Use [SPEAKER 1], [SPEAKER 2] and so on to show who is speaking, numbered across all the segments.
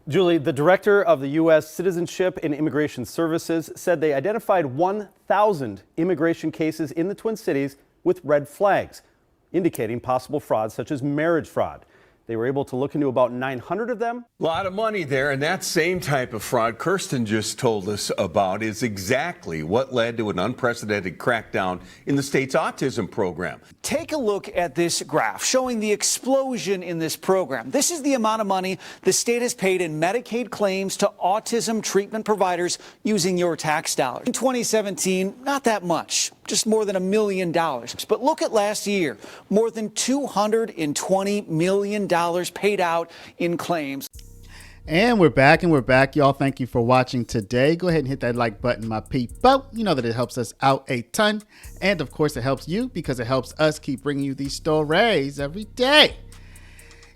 [SPEAKER 1] Julie, the director of the U.S. Citizenship and Immigration Services said they identified 1,000 immigration cases in the Twin Cities with red flags, indicating possible fraud such as marriage fraud. They were able to look into about 900 of them.
[SPEAKER 2] A lot of money there, and that same type of fraud Kirsten just told us about is exactly what led to an unprecedented crackdown in the state's autism program.
[SPEAKER 3] Take a look at this graph showing the explosion in this program. This is the amount of money the state has paid in Medicaid claims to autism treatment providers using your tax dollars. In 2017, not that much, just more than $1 million. But look at last year, more than $220 million paid out in claims.
[SPEAKER 4] And we're back, y'all. Thank you for watching today. Go ahead and hit that like button, my people. You know that it helps us out a ton. And of course, it helps you because it helps us keep bringing you these stories every day.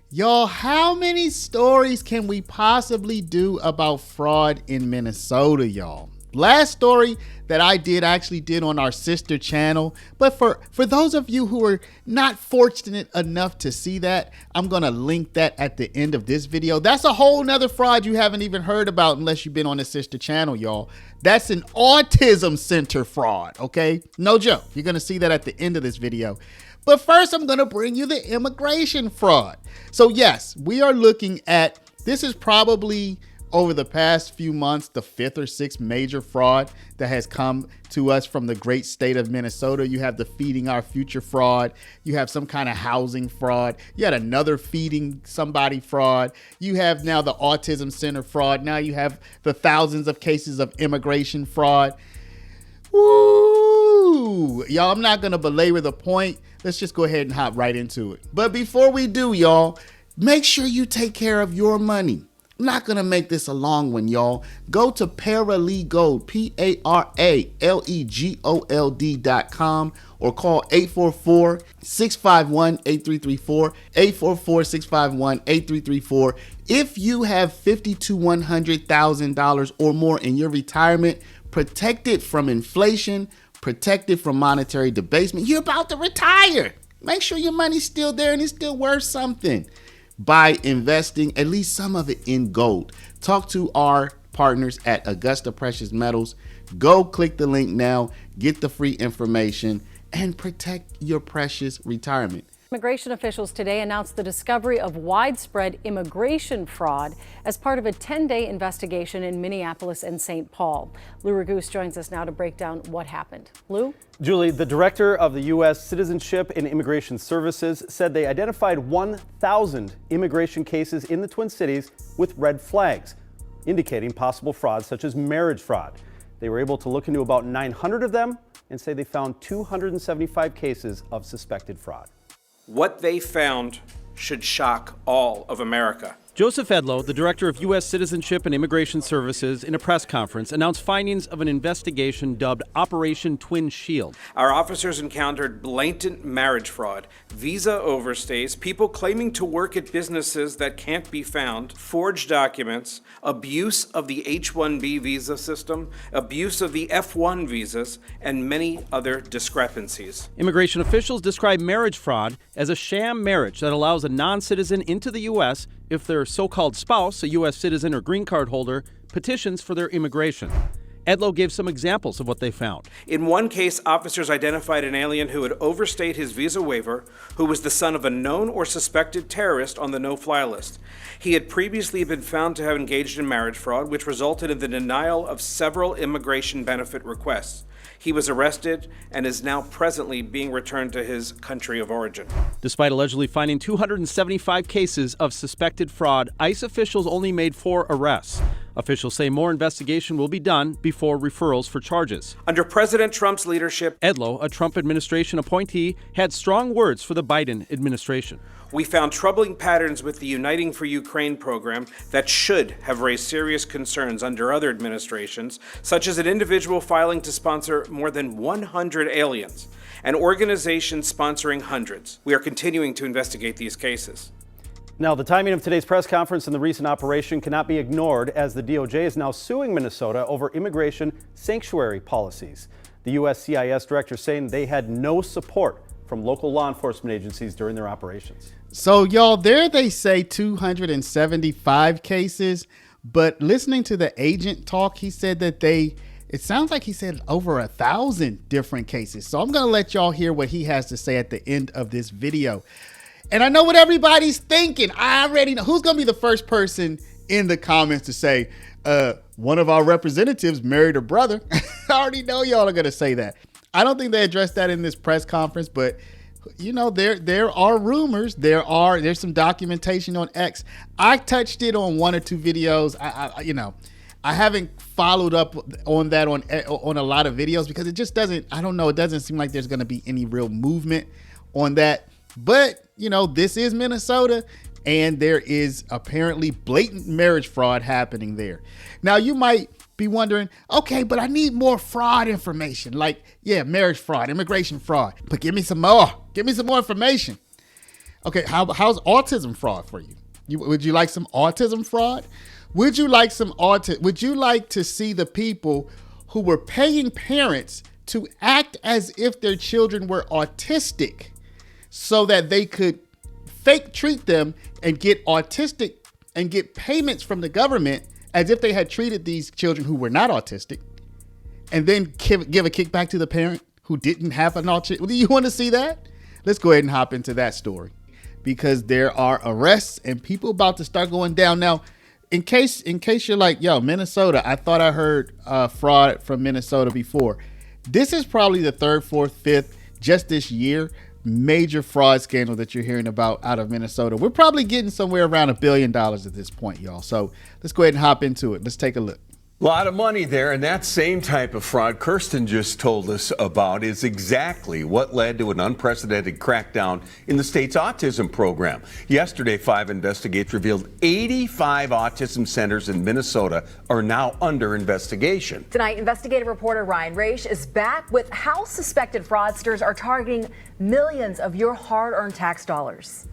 [SPEAKER 4] Y'all, how many stories can we possibly do about fraud in Minnesota, y'all? Last story that I actually did on our sister channel. But for those of you who are not fortunate enough to see that, I'm going to link that at the end of this video. That's a whole nother fraud you haven't even heard about unless you've been on the sister channel, y'all. That's an autism center fraud, okay? No joke. You're going to see that at the end of this video. But first, I'm going to bring you the immigration fraud. So yes, we are looking at, this is probably over the past few months, the 5th or 6th major fraud that has come to us from the great state of Minnesota. You have the Feeding Our Future fraud. You have some kind of housing fraud. You had another feeding somebody fraud. You have now the autism center fraud. Now you have the thousands of cases of immigration fraud. Woo! Y'all, I'm not going to belabor the point. Let's just go ahead and hop right into it. But before we do, y'all, make sure you take care of your money. I'm not going to make this a long one, y'all. Go to Paralegold, PARALEGOLD.com or call 844-651-8334, 844-651-8334. If you have $50,000 to $100,000 or more in your retirement, protected from inflation, protected from monetary debasement, you're about to retire. Make sure your money's still there and it's still worth something by investing at least some of it in gold. Talk to our partners at Augusta Precious Metals. Go click the link now, get the free information, and protect your precious retirement.
[SPEAKER 5] Immigration officials today announced the discovery of widespread immigration fraud as part of a 10-day investigation in Minneapolis and St. Paul. Lou Raguse joins us now to break down what happened. Lou?
[SPEAKER 1] Julie, the director of the U.S. Citizenship and Immigration Services said they identified 1,000 immigration cases in the Twin Cities with red flags, indicating possible fraud such as marriage fraud. They were able to look into about 900 of them and say they found 275 cases of suspected fraud.
[SPEAKER 6] What they found should shock all of America.
[SPEAKER 1] Joseph Edlow, the director of U.S. Citizenship and Immigration Services, in a press conference announced findings of an investigation dubbed Operation Twin Shield.
[SPEAKER 6] Our officers encountered blatant marriage fraud, visa overstays, people claiming to work at businesses that can't be found, forged documents, abuse of the H-1B visa system, abuse of the F-1 visas, and many other discrepancies.
[SPEAKER 1] Immigration officials describe marriage fraud as a sham marriage that allows a non-citizen into the U.S. if their so-called spouse, a U.S. citizen or green card holder, petitions for their immigration. Edlow gave some examples of what they found.
[SPEAKER 6] In one case, officers identified an alien who had overstayed his visa waiver, who was the son of a known or suspected terrorist on the no-fly list. He had previously been found to have engaged in marriage fraud, which resulted in the denial of several immigration benefit requests. He was arrested and is now presently being returned to his country of origin.
[SPEAKER 1] Despite allegedly finding 275 cases of suspected fraud, ICE officials only made 4 arrests. Officials say more investigation will be done before referrals for charges.
[SPEAKER 6] Under President Trump's leadership,
[SPEAKER 1] Edlow, a Trump administration appointee, had strong words for the Biden administration.
[SPEAKER 6] We found troubling patterns with the Uniting for Ukraine program that should have raised serious concerns under other administrations, such as an individual filing to sponsor more than 100 aliens, and organizations sponsoring hundreds. We are continuing to investigate these cases.
[SPEAKER 1] Now, the timing of today's press conference and the recent operation cannot be ignored as the DOJ is now suing Minnesota over immigration sanctuary policies. The USCIS director saying they had no support from local law enforcement agencies during their operations.
[SPEAKER 4] So, y'all, there they say 275 cases, but listening to the agent talk, he said that it sounds like he said over 1,000 different cases. So I'm going to let y'all hear what he has to say at the end of this video. And I know what everybody's thinking. I already know who's going to be the first person in the comments to say, one of our representatives married a brother. I already know y'all are going to say that. I don't think they addressed that in this press conference, but you know, there are rumors. There's some documentation on X. I touched it on one or two videos. I haven't followed up on that on a lot of videos because it just doesn't, I don't know, it doesn't seem like there's going to be any real movement on that. But, you know, this is Minnesota and there is apparently blatant marriage fraud happening there. Now, you might be wondering, okay, but I need more fraud information. Like, yeah, marriage fraud, immigration fraud, but give me some more. Give me some more information. Okay, how's autism fraud for you? Would you like some autism fraud? Would you like to see the people who were paying parents to act as if their children were autistic so that they could fake treat them and get autistic and get payments from the government as if they had treated these children who were not autistic, and then give a kickback to the parent who didn't have an autistic? Do you want to see that? Let's go ahead and hop into that story because there are arrests and people about to start going down. Now, in case you're like, yo, Minnesota, I thought I heard fraud from Minnesota before. This is probably the third, fourth, fifth, just this year, major fraud scandal that you're hearing about out of Minnesota. We're probably getting somewhere around $1 billion at this point, y'all. So let's go ahead and hop into it. Let's take a look.
[SPEAKER 2] A lot of money there, and that same type of fraud Kirsten just told us about is exactly what led to an unprecedented crackdown in the state's autism program. Yesterday, 5 investigators revealed 85 autism centers in Minnesota are now under investigation.
[SPEAKER 7] Tonight, investigative reporter Ryan Raish is back with how suspected fraudsters are targeting millions of your hard-earned tax dollars.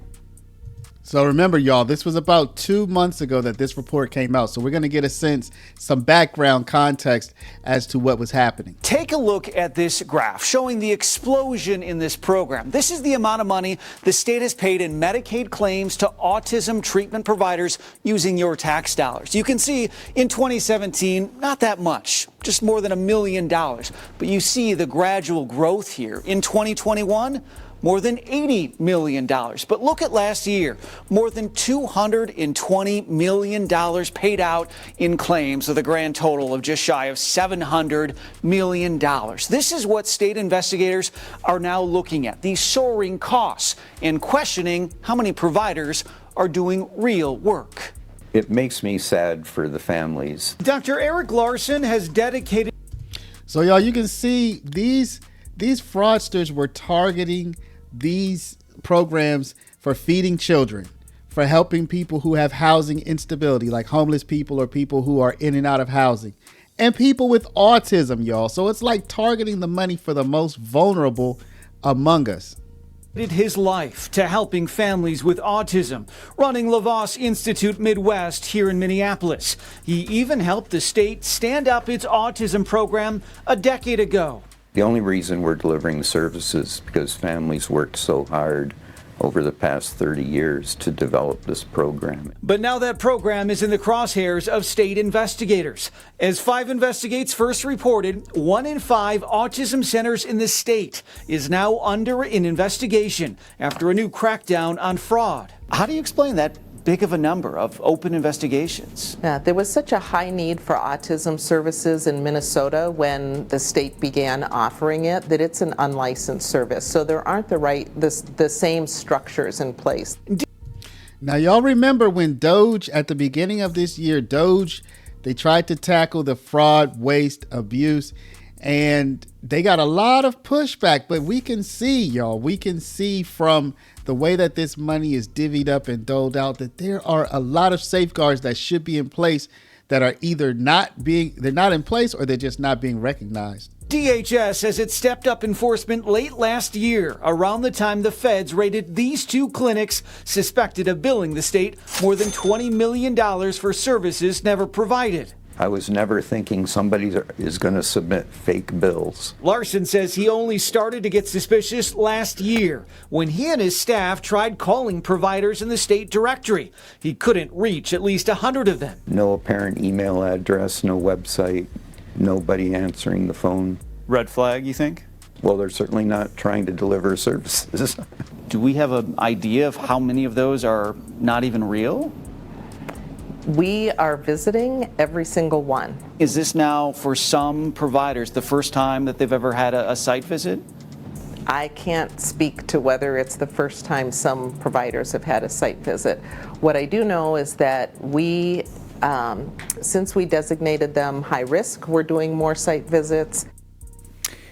[SPEAKER 4] So remember, y'all, this was about 2 months ago that this report came out. So we're going to get a sense, some background context as to what was happening.
[SPEAKER 3] Take a look at this graph showing the explosion in this program. This is the amount of money the state has paid in Medicaid claims to autism treatment providers using your tax dollars. You can see in 2017, not that much, just more than $1 million. But you see the gradual growth here. In 2021, more than $80 million. But look at last year, more than $220 million paid out in claims with a grand total of just shy of $700 million. This is what state investigators are now looking at, these soaring costs, and questioning how many providers are doing real work.
[SPEAKER 8] It makes me sad for the families.
[SPEAKER 3] Dr. Eric Larson has dedicated.
[SPEAKER 4] So, y'all, you can see these fraudsters were targeting these programs for feeding children, for helping people who have housing instability, like homeless people or people who are in and out of housing, and people with autism, y'all. So it's like targeting the money for the most vulnerable among us.
[SPEAKER 3] His life to helping families with autism, running LaVos Institute Midwest here in Minneapolis. He even helped the state stand up its autism program a decade ago.
[SPEAKER 8] The only reason we're delivering the services is because families worked so hard over the past 30 years to develop this program.
[SPEAKER 3] But now that program is in the crosshairs of state investigators. As 5 Investigates first reported, 1 in 5 autism centers in the state is now under an investigation after a new crackdown on fraud. How do you explain that big of a number of open investigations?
[SPEAKER 9] Yeah, there was such a high need for autism services in Minnesota when the state began offering it that it's an unlicensed service. So there aren't the same structures in place.
[SPEAKER 4] Now, y'all remember when Doge, at the beginning of this year, they tried to tackle the fraud, waste, abuse, and they got a lot of pushback. But we can see, y'all, from the way that this money is divvied up and doled out that there are a lot of safeguards that should be in place that are either they're not in place or they're just not being recognized.
[SPEAKER 3] DHS says it stepped up enforcement late last year, around the time the feds raided these 2 clinics suspected of billing the state more than $20 million for services never provided.
[SPEAKER 8] I was never thinking somebody is going to submit fake bills.
[SPEAKER 3] Larson says he only started to get suspicious last year when he and his staff tried calling providers in the state directory. He couldn't reach at least 100 of them.
[SPEAKER 8] No apparent email address, no website, nobody answering the phone.
[SPEAKER 10] Red flag, you think?
[SPEAKER 8] Well, they're certainly not trying to deliver services.
[SPEAKER 10] Do we have an idea of how many of those are not even real?
[SPEAKER 9] We are visiting every single one.
[SPEAKER 10] Is this now, for some providers, the first time that they've ever had a site visit?
[SPEAKER 9] I can't speak to whether it's the first time some providers have had a site visit. What I do know is that we, since we designated them high risk, we're doing more site visits.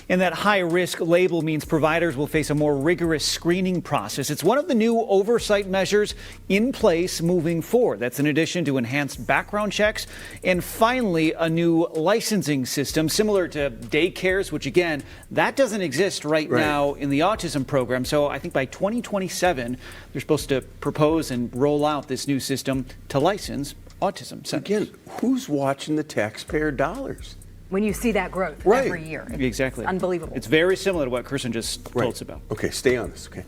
[SPEAKER 3] And that high-risk label means providers will face a more rigorous screening process. It's one of the new oversight measures in place moving forward. That's in addition to enhanced background checks and finally a new licensing system similar to daycares, which again, that doesn't exist right now in the autism program. So I think by 2027, they're supposed to propose and roll out this new system to license autism centers.
[SPEAKER 2] Again, who's watching the taxpayer dollars?
[SPEAKER 7] When you see that growth every year.
[SPEAKER 3] Exactly.
[SPEAKER 7] It's unbelievable.
[SPEAKER 3] It's very similar to what Kirsten just told us about.
[SPEAKER 2] Okay, stay on this, okay?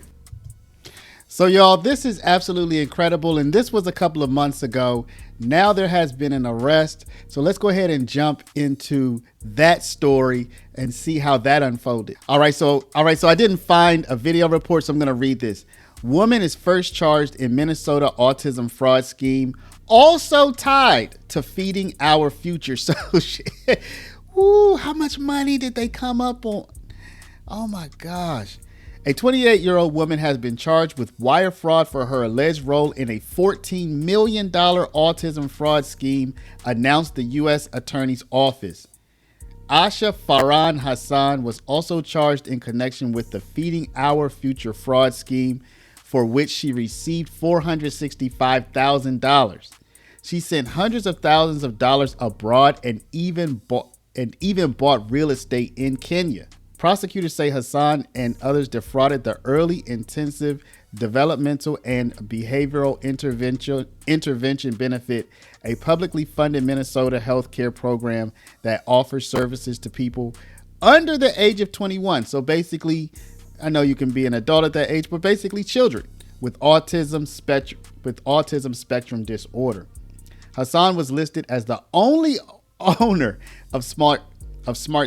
[SPEAKER 4] So, y'all, this is absolutely incredible. And this was a couple of months ago. Now there has been an arrest. So let's go ahead and jump into that story and see how that unfolded. All right. So I didn't find a video report, so I'm going to read this. Woman is first charged in Minnesota autism fraud scheme, also tied to feeding our future. So, ooh, how much money did they come up on? Oh my gosh. A 28-year-old woman has been charged with wire fraud for her alleged role in a $14 million autism fraud scheme, announced the U.S. Attorney's Office. Asha Farhan Hassan was also charged in connection with the Feeding Our Future fraud scheme, for which she received $465,000. She sent hundreds of thousands of dollars abroad and even bought real estate in Kenya. Prosecutors say Hassan and others defrauded the Early Intensive Developmental and Behavioral Intervention Benefit, a publicly funded Minnesota healthcare program that offers services to people under the age of 21. So basically, I know you can be an adult at that age, but basically children with autism spectrum disorder. Hassan was listed as the only owner of Smart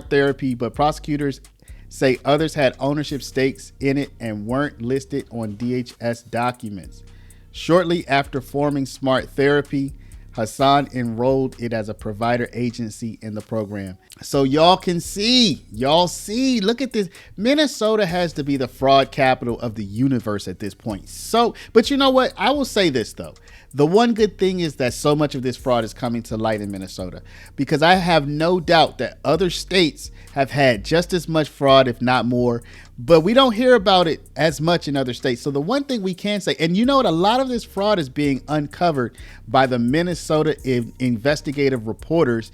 [SPEAKER 4] Therapy, but prosecutors say others had ownership stakes in it and weren't listed on DHS documents. Shortly after forming Smart Therapy, Hassan enrolled it as a provider agency in the program. So y'all see, look at this. Minnesota has to be the fraud capital of the universe at this point. So, but you know what? I will say this though. The one good thing is that so much of this fraud is coming to light in Minnesota, because I have no doubt that other states have had just as much fraud, if not more, but we don't hear about it as much in other states. So the one thing we can say, and you know what, a lot of this fraud is being uncovered by the Minnesota investigative reporters.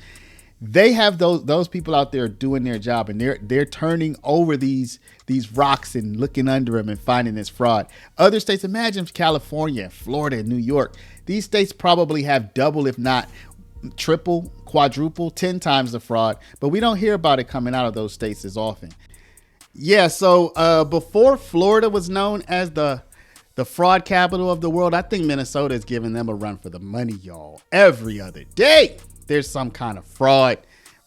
[SPEAKER 4] They have those people out there doing their job, and they're turning over these rocks and looking under them and finding this fraud. Other states, imagine California, Florida, and New York. These states probably have double, if not triple, quadruple, 10 times the fraud, but we don't hear about it coming out of those states as often. Yeah, so before Florida was known as the fraud capital of the world, I think Minnesota is giving them a run for the money, y'all. Every other day, there's some kind of fraud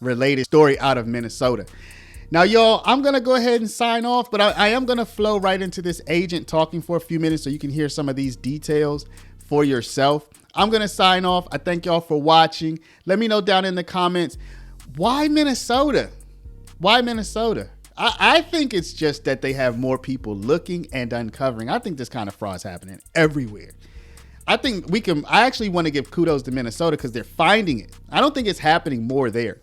[SPEAKER 4] related story out of Minnesota. Now, y'all, I'm going to go ahead and sign off, but I am going to flow right into this agent talking for a few minutes so you can hear some of these details for yourself. I'm going to sign off. I thank y'all for watching. Let me know down in the comments, why Minnesota? Why Minnesota? I think it's just that they have more people looking and uncovering. I think this kind of fraud is happening everywhere. I actually want to give kudos to Minnesota because they're finding it. I don't think it's happening more there.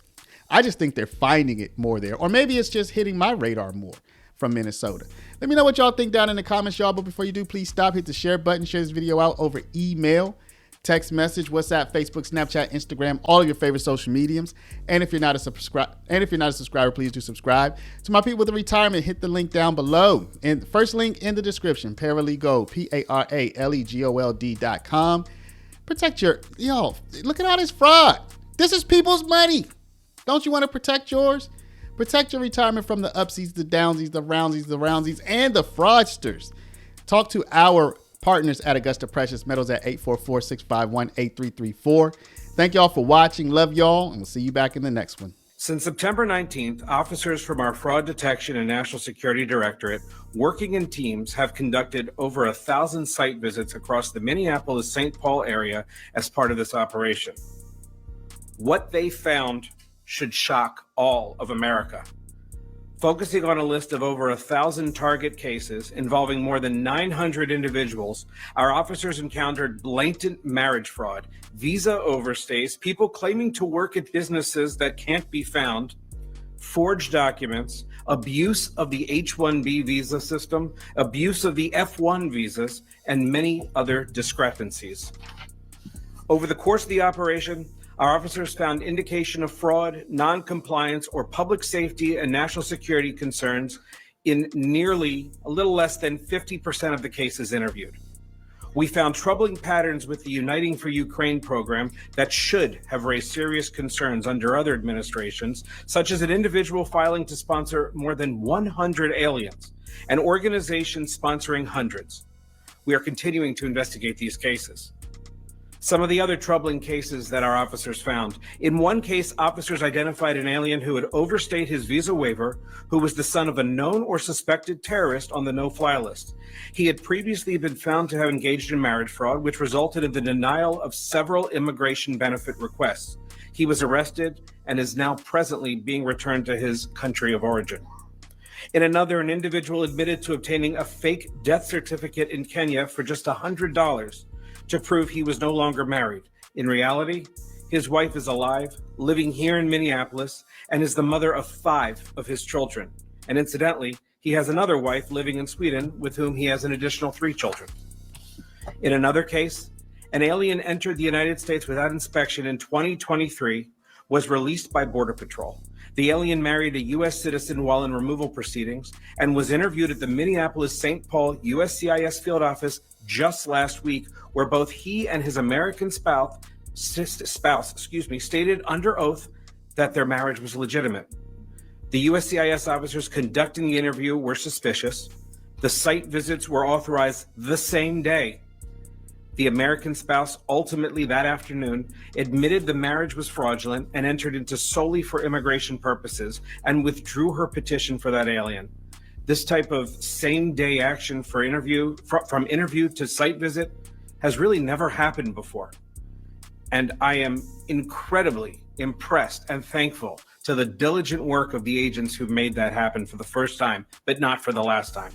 [SPEAKER 4] I just think they're finding it more there. Or maybe it's just hitting my radar more from Minnesota. Let me know what y'all think down in the comments, y'all. But before you do, please stop, hit the share button, share this video out over email, text message, WhatsApp, Facebook, Snapchat, Instagram, all of your favorite social mediums. And if you're not a subscriber, please do subscribe. To my people with the retirement, hit the link down below. And the first link in the description, Paralegold, PARALEGOLD.com. Protect y'all, look at all this fraud. This is people's money. Don't you want to protect yours? Protect your retirement from the upsies, the downsies, the roundsies, and the fraudsters. Talk to our partners at Augusta Precious Metals at 844-651-8334. Thank y'all for watching. Love y'all, and we'll see you back in the next one.
[SPEAKER 6] Since September 19th, officers from our Fraud Detection and National Security Directorate, working in teams, have conducted over 1,000 site visits across the Minneapolis-St. Paul area as part of this operation. What they found should shock all of America. Focusing on a list of over 1,000 target cases involving more than 900 individuals, our officers encountered blatant marriage fraud, visa overstays, people claiming to work at businesses that can't be found, forged documents, abuse of the H-1B visa system, abuse of the F-1 visas, and many other discrepancies. Over the course of the operation, our officers found indication of fraud, non-compliance, or public safety and national security concerns in nearly a little less than 50% of the cases interviewed. We found troubling patterns with the Uniting for Ukraine program that should have raised serious concerns under other administrations, such as an individual filing to sponsor more than 100 aliens, and organizations sponsoring hundreds. We are continuing to investigate these cases. Some of the other troubling cases that our officers found. In one case, officers identified an alien who had overstayed his visa waiver, who was the son of a known or suspected terrorist on the no-fly list. He had previously been found to have engaged in marriage fraud, which resulted in the denial of several immigration benefit requests. He was arrested and is now presently being returned to his country of origin. In another, an individual admitted to obtaining a fake death certificate in Kenya for just $100 to prove he was no longer married. In reality, his wife is alive, living here in Minneapolis, and is the mother of 5 of his children. And incidentally, he has another wife living in Sweden with whom he has an additional 3 children. In another case, an alien entered the United States without inspection in 2023, was released by Border Patrol. The alien married a U.S. citizen while in removal proceedings and was interviewed at the Minneapolis-St. Paul USCIS field office just last week, where both he and his American spouse stated under oath that their marriage was legitimate. The USCIS officers conducting the interview were suspicious. The site visits were authorized the same day. The American spouse ultimately that afternoon admitted the marriage was fraudulent and entered into solely for immigration purposes and withdrew her petition for that alien. This type of same-day action for interview, from interview to site visit, has really never happened before. And I am incredibly impressed and thankful to the diligent work of the agents who made that happen for the first time, but not for the last time.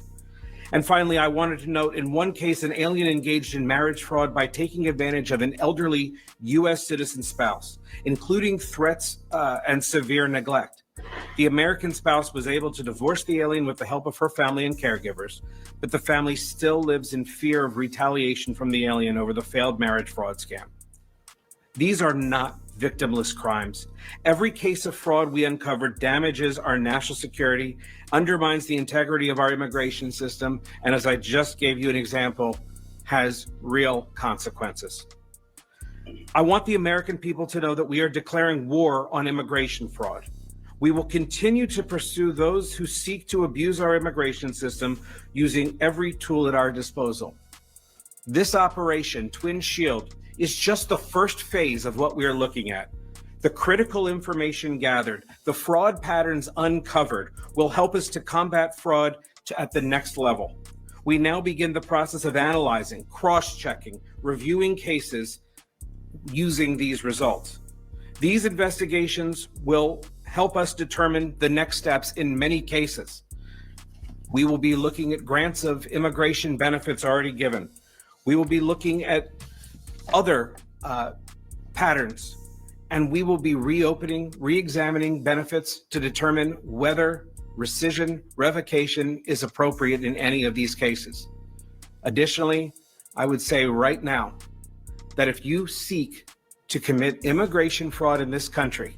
[SPEAKER 6] And finally, I wanted to note, in one case, an alien engaged in marriage fraud by taking advantage of an elderly U.S. citizen spouse, including threats and severe neglect. The American spouse was able to divorce the alien with the help of her family and caregivers, but the family still lives in fear of retaliation from the alien over the failed marriage fraud scam. These are not victimless crimes. Every case of fraud we uncover damages our national security, undermines the integrity of our immigration system, and as I just gave you an example, has real consequences. I want the American people to know that we are declaring war on immigration fraud. We will continue to pursue those who seek to abuse our immigration system using every tool at our disposal. This operation, Twin Shield, is just the first phase of what we are looking at. The critical information gathered, the fraud patterns uncovered, will help us to combat fraud at the next level. We now begin the process of analyzing, cross-checking, reviewing cases using these results. These investigations will help us determine the next steps in many cases. We will be looking at grants of immigration benefits already given. We will be looking at other patterns, and we will be re-examining benefits to determine whether rescission, revocation is appropriate in any of these cases. Additionally, I would say right now that if you seek to commit immigration fraud in this country,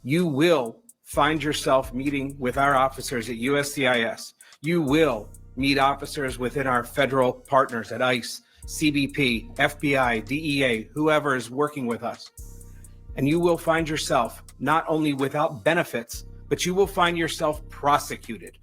[SPEAKER 6] you will find yourself meeting with our officers at USCIS. You will meet officers within our federal partners at ICE, CBP, FBI, DEA, whoever is working with us. and you will find yourself not only without benefits, but you will find yourself prosecuted